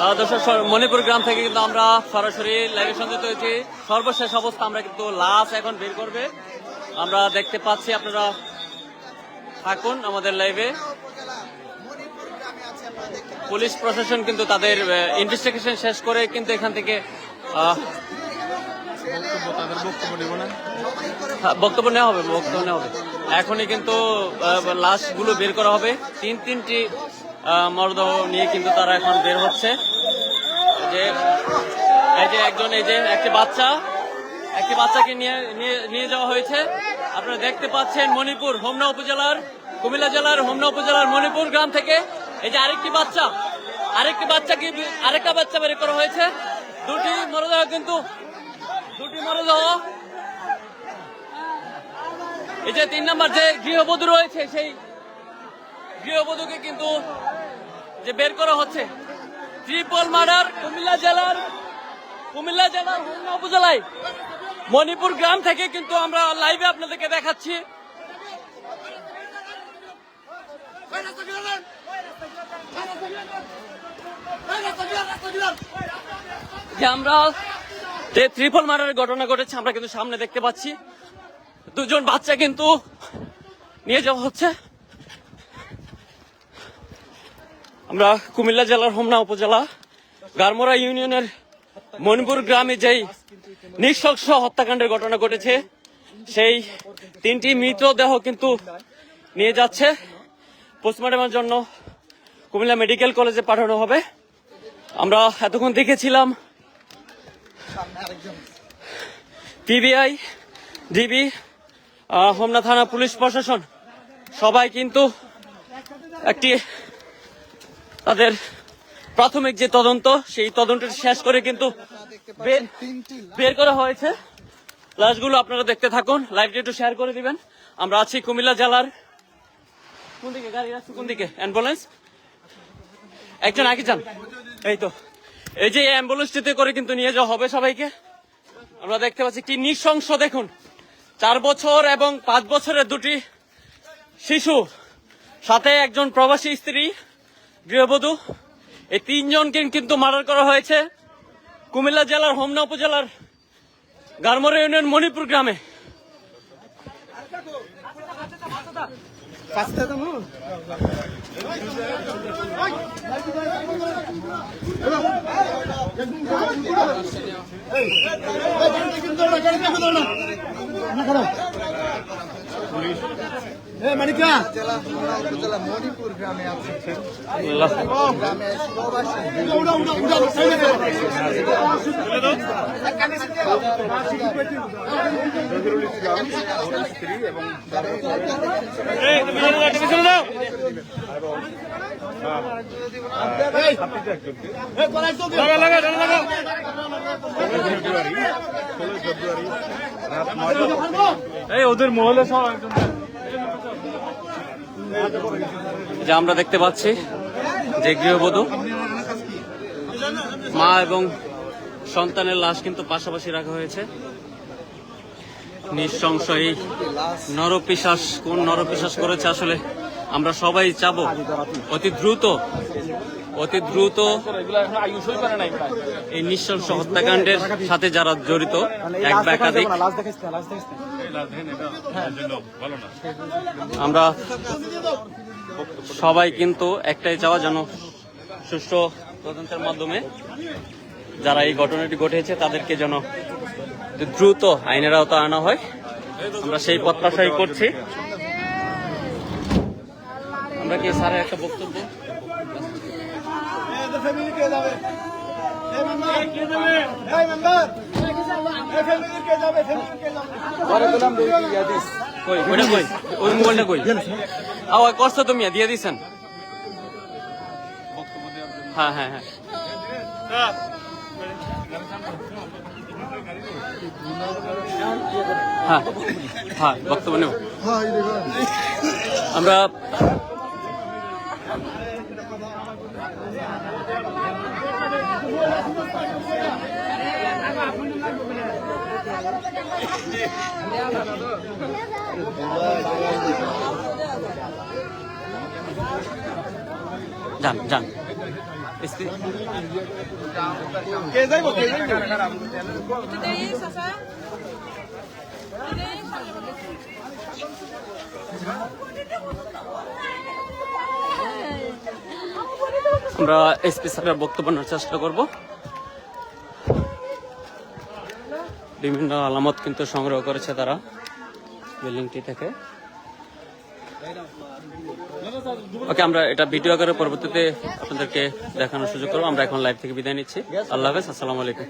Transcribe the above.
দর্শক, মণিপুর গ্রাম থেকে কিন্তু আমরা সরাসরি লাইভে সংযুক্ত হয়েছি। সর্বশেষ অবস্থা আমরা কিন্তু লাশ এখন বের করবে আমরা দেখতে পাচ্ছি। আপনারা থাকুন আমাদের লাইভে। পুলিশ প্রশাসন কিন্তু তাদের ইনভেস্টিগেশন শেষ করে কিন্তু এখান থেকে বক্তব্য নেওয়া হবে। এখনই কিন্তু লাশগুলো বের করা হবে। তিনটি মরদেহ নিয়ে কিন্তু তারা এখন বের হচ্ছে। এই যে একজন, এই যে একটি বাচ্চাকে নিয়ে যাওয়া হয়েছে। আপনারা দেখতে পাচ্ছেন মণিপুর হোমনা উপজেলার, কুমিল্লা জেলার হোমনা উপজেলার মণিপুর গ্রাম থেকে এই যে আরেকটা বাচ্চা বের করা হয়েছে। দুটি মরদেহ এই যে 3 নম্বর যে গৃহবধূ রয়েছে, সেই গৃহবধূকে কিন্তু যে বের করা হচ্ছে। ট্রিপল মার্ডার কুমিল্লা জেলার হোমনা উপজেলায় মণিপুর গ্রাম থেকে কিন্তু আমরা লাইভে আপনাদেরকে দেখাচ্ছি। যে আমরা যে ট্রিপল মার্ডারের ঘটনা ঘটেছে আমরা কিন্তু সামনে দেখতে পাচ্ছি। দুজন বাচ্চা কিন্তু নিয়ে যাওয়া হচ্ছে। আমরা কুমিল্লা জেলার হোমনা উপজেলা গারমোরা ইউনিয়নের মণিপুর গ্রামে যেই নৃশংস হত্যাকাণ্ডের ঘটনা ঘটেছে, সেই 3টি মৃতদেহ কিন্তু নিয়ে যাচ্ছে পোস্টমর্টমের জন্য কুমিল্লা মেডিকেল কলেজে পাঠানো হবে। আমরা এতক্ষণ দেখেছিলাম পিবিআই, ডিবি, হোমনা থানা পুলিশ প্রশাসন সবাই কিন্তু একটি তাদের প্রাথমিক যে তদন্ত, সেই তদন্তটি শেষ করে কিন্তু বের করা হয়েছে লাশগুলো। আপনারা দেখতে থাকুন, লাইভটি একটু শেয়ার করে দিবেন। আমরা আছি কুমিল্লা জেলার কোন দিকে গাড়ি আছে, কোন দিকে অ্যাম্বুলেন্স, একজন আগে যান। এই তো এই যে অ্যাম্বুলেন্সটিতে করে কিন্তু নিয়ে যাওয়া হবে সবাইকে। আমরা দেখতে পাচ্ছি কি নৃশংস, দেখুন 4 বছর এবং 5 বছরের 2টি শিশু, সাথে একজন প্রবাসী স্ত্রী গৃহবধূ, এই 3 জনকে কিন্তু মার্ডার করা হয়েছে কুমিল্লা জেলার হোমনা উপজেলার গারমোরা ইউনিয়ন মণিপুর গ্রামে। মণিপুর গ্রামে আছে ওদের মহলে সব একদম। যে আমরা দেখতে পাচ্ছি যে গৃহবধূ, মা এবং সন্তানের লাশ কিন্তু পাশাপাশি রাখা হয়েছে। নৃশংস এই নরপিশাচ, কোন নরপিশাচ করেছে আসলে আমরা সবাই চাবো অতি দ্রুত এই নৃশংস হত্যাকাণ্ডের সাথে যারা জড়িত, এক বা একাধিক, আমরা সবাই কিন্তু একটাই চাওয়া, যেন সুষ্ঠু তদন্তের মাধ্যমে যারা এই ঘটনাটি ঘটেছে তাদেরকে যেন দ্রুত আইনের আওতায় আনা হয়। আমরা সেই প্রত্যাশাই করছি। আমরা কি স্যারের একটা বক্তব্য ওই মোবাইলটা কই করছো তুমি দিয়ে দিচ্ছেন? হ্যাঁ হ্যাঁ হ্যাঁ হ্যাঁ হ্যাঁ বক্তব্য নেব আমরা। যান যান এসপি আমরা এসপি স্যারের বক্তব্য নেওয়ার চেষ্টা করব। বিভিন্ন আলামত কিন্তু সংগ্রহ করেছে তারা বিল্ডিংটি থেকে। ওকে, আমরা এটা ভিডিও আকারে পরবর্তীতে আপনাদেরকে দেখানোর সুযোগ করবো। আমরা এখন লাইভ থেকে বিদায় নিচ্ছি। আল্লাহ হাফেজ, আসসালামু আলাইকুম।